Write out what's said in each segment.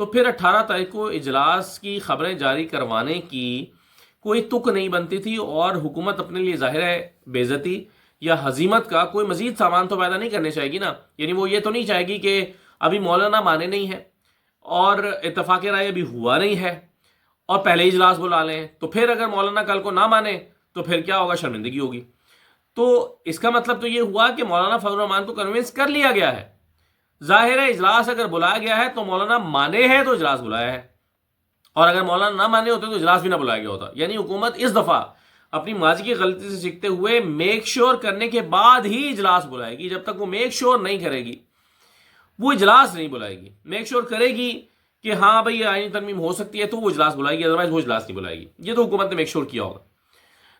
تو پھر 18 تاریخ کو اجلاس کی خبریں جاری کروانے کی کوئی تک نہیں بنتی تھی، اور حکومت اپنے لیے ظاہر ہے بے عزتی یا ہزیمت کا کوئی مزید سامان تو پیدا نہیں کرنے چاہے گی نا. یعنی وہ یہ تو نہیں چاہے گی کہ ابھی مولانا مانے نہیں ہے اور اتفاق رائے ابھی ہوا نہیں ہے اور پہلے اجلاس بلا لیں، تو پھر اگر مولانا کل کو نہ مانے تو پھر کیا ہوگا؟ شرمندگی ہوگی. تو اس کا مطلب تو یہ ہوا کہ مولانا فضل الرحمان کو کنونس کر لیا گیا ہے. ظاہر ہے اجلاس اگر بلایا گیا ہے تو مولانا مانے ہیں تو اجلاس بلایا ہے، اور اگر مولانا نہ مانے ہوتے تو اجلاس بھی نہ بلایا گیا ہوتا. یعنی حکومت اس دفعہ اپنی ماضی کی غلطی سے سیکھتے ہوئے میک شور کرنے کے بعد ہی اجلاس بلائے گی. جب تک وہ میک شور نہیں کرے گی وہ اجلاس نہیں بلائے گی. میک شور کرے گی کہ ہاں بھئی آئینی ترمیم ہو سکتی ہے تو وہ اجلاس بلائے گی، ادروائز وہ اجلاس نہیں بلائے گی. یہ تو حکومت نے میک شور کیا ہوگا.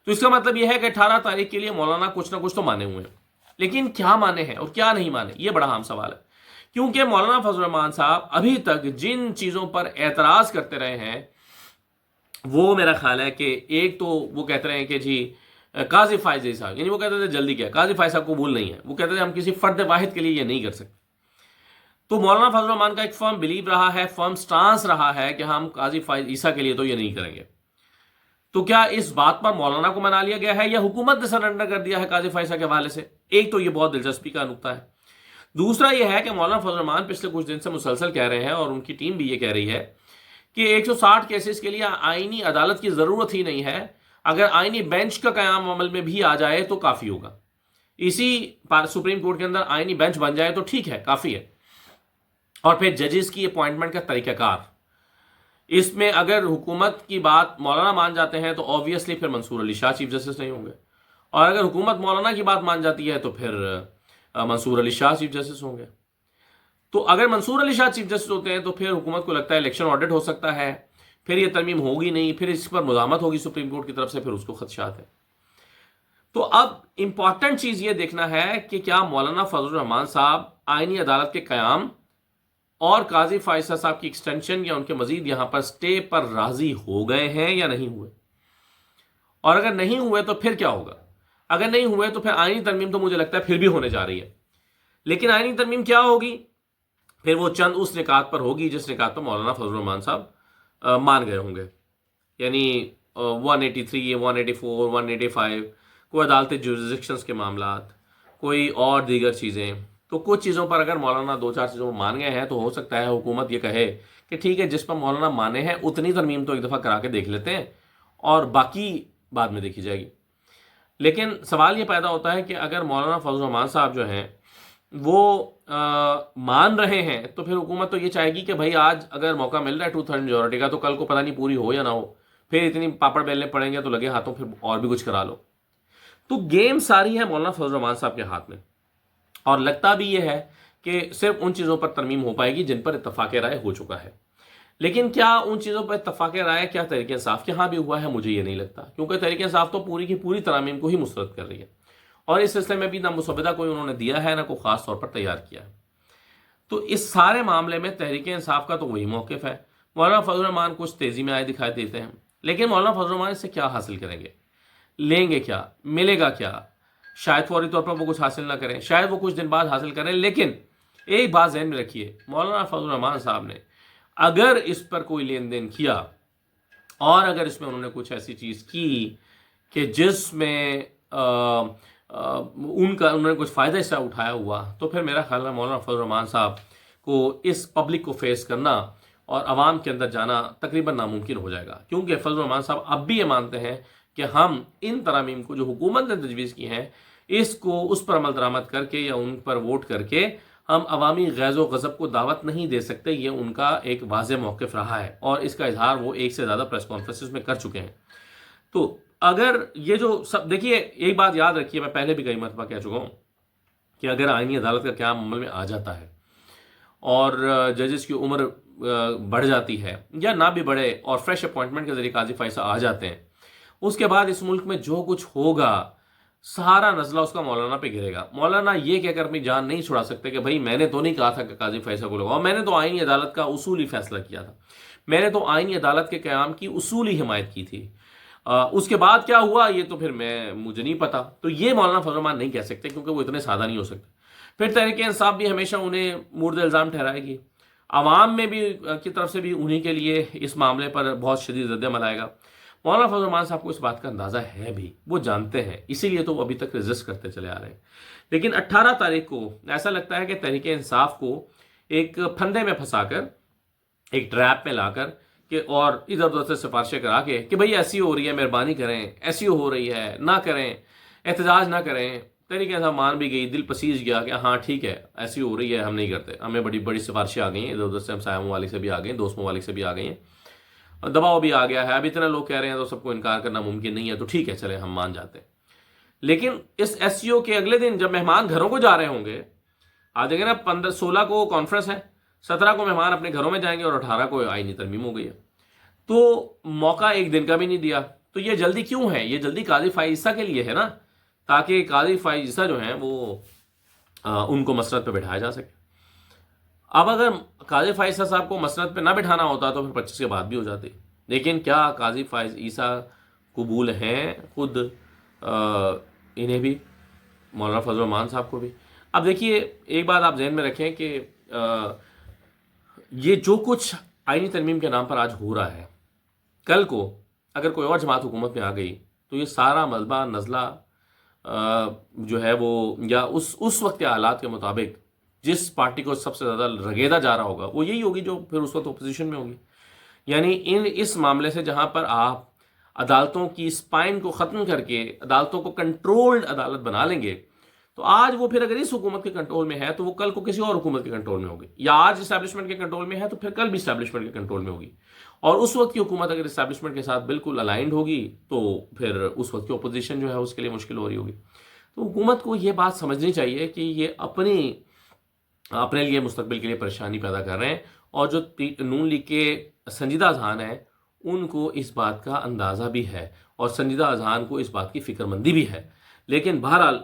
تو اس کا مطلب یہ ہے کہ 18 تاریخ کے لیے مولانا کچھ نہ کچھ تو مانے ہوئے ہیں، لیکن کیا مانے ہیں اور کیا نہیں مانے، یہ بڑا اہم سوال ہے. کیونکہ مولانا فضل الرحمان صاحب ابھی تک جن چیزوں پر اعتراض کرتے رہے ہیں وہ میرا خیال ہے کہ ایک تو وہ کہتے رہے ہیں کہ جی قاضی فائز صاحب، یعنی وہ کہتے تھے جلدی کیا، قاضی فائز صاحب قبول نہیں ہے، وہ کہتے تھے ہم کسی فرد واحد کے لیے یہ نہیں کر سکتے. تو مولانا فضل الرحمان کا ایک فرم بلیو رہا ہے، فرم سٹانس رہا ہے کہ ہم قاضی فائز عیسیٰ کے لیے تو یہ نہیں کریں گے. تو کیا اس بات پر مولانا کو منا لیا گیا ہے یا حکومت نے سرنڈر کر دیا ہے قاضی فائزہ کے حوالے سے؟ ایک تو یہ بہت دلچسپی کا نقطہ ہے. دوسرا یہ ہے کہ مولانا فضل الرحمان پچھلے کچھ دن سے مسلسل کہہ رہے ہیں، اور ان کی ٹیم بھی یہ کہہ رہی ہے کہ 160 کیسز کے لیے آئینی عدالت کی ضرورت ہی نہیں ہے، اگر آئینی بینچ کا قیام عمل میں بھی آ جائے تو کافی ہوگا. اسی سپریم کورٹ کے اندر آئینی بینچ بن جائے تو ٹھیک ہے، کافی ہے. اور پھر ججز کی اپوائنٹمنٹ کا طریقہ کار، اس میں اگر حکومت کی بات مولانا مان جاتے ہیں تو آبویسلی پھر منصور علی شاہ چیف جسٹس نہیں ہوں گے، اور اگر حکومت مولانا کی بات مان جاتی ہے تو پھر منصور علی شاہ چیف جسٹس ہوں گے. تو اگر منصور علی شاہ چیف جسٹس ہوتے ہیں تو پھر حکومت کو لگتا ہے الیکشن آڈٹ ہو سکتا ہے، پھر یہ ترمیم ہوگی نہیں، پھر اس پر مزاحمت ہوگی سپریم کورٹ کی طرف سے، پھر اس کو خدشات ہیں. تو اب امپورٹنٹ چیز یہ دیکھنا ہے کہ کیا مولانا فضل الرحمان صاحب آئینی عدالت کے قیام اور قاضی فائزہ صاحب کی ایکسٹینشن یا ان کے مزید یہاں پر سٹے پر راضی ہو گئے ہیں یا نہیں ہوئے. اور اگر نہیں ہوئے تو پھر کیا ہوگا؟ اگر نہیں ہوئے تو پھر آئینی ترمیم تو مجھے لگتا ہے پھر بھی ہونے جا رہی ہے. لیکن آئینی ترمیم کیا ہوگی؟ پھر وہ چند اس نکات پر ہوگی جس نکات پر مولانا فضل الرحمان صاحب مان گئے ہوں گے. یعنی 183 184 185 کوئی عدالتی جورسڈکشنز کے معاملات، کوئی اور دیگر چیزیں. تو کچھ چیزوں پر اگر مولانا دو چار چیزوں پر مان گئے ہیں تو ہو سکتا ہے حکومت یہ کہے کہ ٹھیک ہے جس پر مولانا مانے ہیں اتنی ترمیم تو ایک دفعہ کرا کے دیکھ لیتے ہیں اور باقی بعد میں دیکھی جائے گی. لیکن سوال یہ پیدا ہوتا ہے کہ اگر مولانا فضل الرحمان صاحب جو ہیں وہ مان رہے ہیں تو پھر حکومت تو یہ چاہے گی کہ بھائی آج اگر موقع مل رہا ہے 2/3 میجورٹی کا تو کل کو پتہ نہیں پوری ہو یا نہ ہو، پھر اتنی پاپڑ بیلنے پڑیں گے تو لگے ہاتھوں پھر اور بھی کچھ کرا لو. تو گیم ساری ہے مولانا فضل الرحمان صاحب کے ہاتھ میں، اور لگتا بھی یہ ہے کہ صرف ان چیزوں پر ترمیم ہو پائے گی جن پر اتفاق رائے ہو چکا ہے. لیکن کیا ان چیزوں پر اتفاق رائے کیا تحریک انصاف کے ہاں بھی ہوا ہے؟ مجھے یہ نہیں لگتا، کیونکہ تحریک انصاف تو پوری کی پوری ترامیم کو ہی مسترد کر رہی ہے، اور اس سلسلے میں بھی نہ مسودہ کوئی انہوں نے دیا ہے نہ کوئی خاص طور پر تیار کیا ہے. تو اس سارے معاملے میں تحریک انصاف کا تو وہی موقف ہے. مولانا فضل الرحمان کچھ تیزی میں آئے دکھائی دیتے ہیں، لیکن مولانا فضل الرحمان اس سے کیا حاصل کریں گے؟ لیں گے کیا؟ ملے گا کیا؟ شاید فوری طور پر وہ کچھ حاصل نہ کریں، شاید وہ کچھ دن بعد حاصل کریں. لیکن ایک بات ذہن میں رکھیے، مولانا فضل الرحمان صاحب نے اگر اس پر کوئی لین دین کیا اور اگر اس میں انہوں نے کچھ ایسی چیز کی کہ جس میں انہوں نے کچھ فائدہ اس سے اٹھایا ہوا، تو پھر میرا خیال ہے مولانا فضل الرحمان صاحب کو اس پبلک کو فیس کرنا اور عوام کے اندر جانا تقریباً ناممکن ہو جائے گا. کیونکہ فضل الرحمان صاحب اب بھی یہ مانتے ہیں کہ ہم ان ترامیم کو جو حکومت نے تجویز کی ہیں اس کو اس پر عمل درآمد کر کے یا ان پر ووٹ کر کے ہم عوامی غیظ و غضب کو دعوت نہیں دے سکتے. یہ ان کا ایک واضح موقف رہا ہے اور اس کا اظہار وہ ایک سے زیادہ پریس کانفرنسز میں کر چکے ہیں. تو اگر یہ جو سب دیکھیے، ایک بات یاد رکھیے، میں پہلے بھی کئی مرتبہ کہہ چکا ہوں کہ اگر آئینی عدالت کا قیام عمل میں آ جاتا ہے اور ججز کی عمر بڑھ جاتی ہے یا نہ بھی بڑھے اور فریش اپوائنٹمنٹ کے ذریعے قاضی فائزہ آ جاتے ہیں، اس کے بعد اس ملک میں جو کچھ ہوگا سہارا نزلہ اس کا مولانا پہ گرے گا. مولانا یہ کہہ کر اپنی جان نہیں چھڑا سکتے کہ بھائی میں نے تو نہیں کہا تھا کہ قاضی فیصلہ کو لگاؤ، میں نے تو آئینی عدالت کا اصولی فیصلہ کیا تھا، میں نے تو آئینی عدالت کے قیام کی اصولی حمایت کی تھی. اس کے بعد کیا ہوا یہ تو پھر مجھے نہیں پتا. تو یہ مولانا فضل الرحمان نہیں کہہ سکتے کیونکہ وہ اتنے سادہ نہیں ہو سکتے. پھر تحریک انصاف بھی ہمیشہ انہیں مورد الزام ٹھہرائے گی. عوام میں بھی کی طرف سے بھی انہی کے لیے اس معاملے پر بہت شدید رد عمل آئے گا۔ مولانا فضل الرحمان صاحب کو اس بات کا اندازہ ہے بھی، وہ جانتے ہیں، اسی لیے تو وہ ابھی تک ریزسٹ کرتے چلے آ رہے ہیں۔ لیکن 18 تاریخ کو ایسا لگتا ہے کہ تحریک انصاف کو ایک پھندے میں پھنسا کر، ایک ٹریپ میں لا کر کہ اور ادھر ادھر سے سفارشیں کرا کے کہ بھئی ایسی ہو رہی ہے، مہربانی کریں، ایسی ہو رہی ہے، نہ کریں، احتجاج نہ کریں۔ تحریک انصاف مان بھی گئی، دل پسیج گیا کہ ہاں ٹھیک ہے ایسی ہو رہی ہے، ہم نہیں کرتے، ہمیں بڑی بڑی سفارشیں آ گئی ہیں ادھر ادھر سے، ہمسایہ ممالک سے بھی آ گئی ہیں، دوست ممالک سے بھی آ گئی ہیں، اور دباؤ بھی آ گیا ہے، اب اتنے لوگ کہہ رہے ہیں تو سب کو انکار کرنا ممکن نہیں ہے، تو ٹھیک ہے چلے ہم مان جاتے ہیں۔ لیکن اس ایس سی او کے اگلے دن جب مہمان گھروں کو جا رہے ہوں گے، آج دیکھیں نا 16 کو کانفرنس ہے، 17 کو مہمان اپنے گھروں میں جائیں گے، اور 18 کو آئینی ترمیم ہو گئی ہے، تو موقع ایک دن کا بھی نہیں دیا۔ تو یہ جلدی کیوں ہے؟ یہ جلدی قاضی فائز عیسیٰ کے لیے ہے نا، تاکہ قاضی فائز عیسیٰ جو ہیں وہ ان کو مسرت پہ بٹھایا جا سکے۔ اب اگر قاضی فائز عیسیٰ صاحب کو مسرت پہ نہ بٹھانا ہوتا تو پھر 25 کے بعد بھی ہو جاتی، لیکن کیا قاضی فائز عیسیٰ قبول ہیں خود انہیں بھی، مولانا فضل الرحمان صاحب کو بھی؟ اب دیکھیے ایک بات آپ ذہن میں رکھیں کہ یہ جو کچھ آئینی ترمیم کے نام پر آج ہو رہا ہے، کل کو اگر کوئی اور جماعت حکومت میں آ گئی تو یہ سارا ملبہ نزلہ جو ہے وہ، یا اس وقت کے حالات کے مطابق جس پارٹی کو سب سے زیادہ رگیدا جا رہا ہوگا وہ یہی ہوگی جو پھر اس وقت اپوزیشن میں ہوگی۔ یعنی اس معاملے سے جہاں پر آپ عدالتوں کی اسپائن کو ختم کر کے عدالتوں کو کنٹرولڈ عدالت بنا لیں گے، تو آج وہ پھر اگر اس حکومت کے کنٹرول میں ہے تو وہ کل کو کسی اور حکومت کے کنٹرول میں ہوگی، یا آج اسٹیبلشمنٹ کے کنٹرول میں ہے تو پھر کل بھی اسٹیبلشمنٹ کے کنٹرول میں ہوگی، اور اس وقت کی حکومت اگر اسٹیبلشمنٹ کے ساتھ بالکل الائنڈ ہوگی تو پھر اس وقت کی اپوزیشن جو ہے اس کے لیے مشکل ہو رہی ہوگی۔ تو حکومت کو یہ بات سمجھنی چاہیے کہ یہ اپنے لیے مستقبل کے لیے پریشانی پیدا کر رہے ہیں، اور جو نون لیگ کے سنجیدہ اذہان ہیں ان کو اس بات کا اندازہ بھی ہے، اور سنجیدہ اذہان کو اس بات کی فکر مندی بھی ہے۔ لیکن بہرحال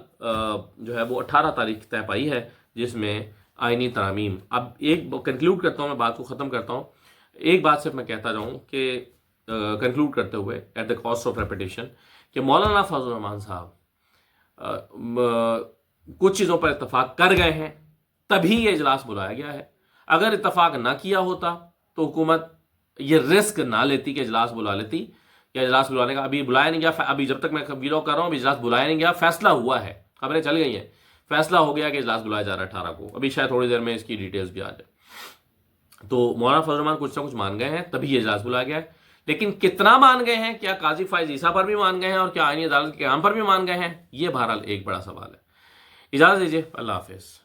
جو ہے وہ 18 تاریخ طے پائی ہے جس میں آئینی ترامیم۔ اب ایک کنکلوڈ کرتا ہوں، میں بات کو ختم کرتا ہوں، ایک بات صرف میں کہتا جاؤں کہ کنکلوڈ کرتے ہوئے at the cost of repetition, کہ مولانا فضل الرحمان صاحب کچھ چیزوں پر اتفاق کر گئے ہیں تبھی یہ اجلاس بلایا گیا ہے۔ اگر اتفاق نہ کیا ہوتا تو حکومت یہ رسک نہ لیتی کہ اجلاس بلا لیتی، یا اجلاس بلانے کا ابھی بلایا نہیں گیا، ابھی جب تک میں ویلوگ کر رہا ہوں ابھی اجلاس بلایا نہیں گیا، فیصلہ ہوا ہے، خبریں چل گئی ہیں، فیصلہ ہو گیا کہ اجلاس بلایا جا رہا ہے 18 کو، ابھی شاید تھوڑی دیر میں اس کی ڈیٹیلز بھی آ جائے۔ تو مولانا فضل الرحمان کچھ نہ کچھ مان گئے ہیں تبھی یہ اجلاس بلایا گیا ہے، لیکن کتنا مان گئے ہیں؟ کیا قاضی فائز عیسیٰ پر بھی مان گئے ہیں، اور کیا آئینی عدالت کے قیام پر بھی مان گئے ہیں؟ یہ بہرحال ایک بڑا سوال ہے۔ اجازت دیجیے، اللہ حافظ۔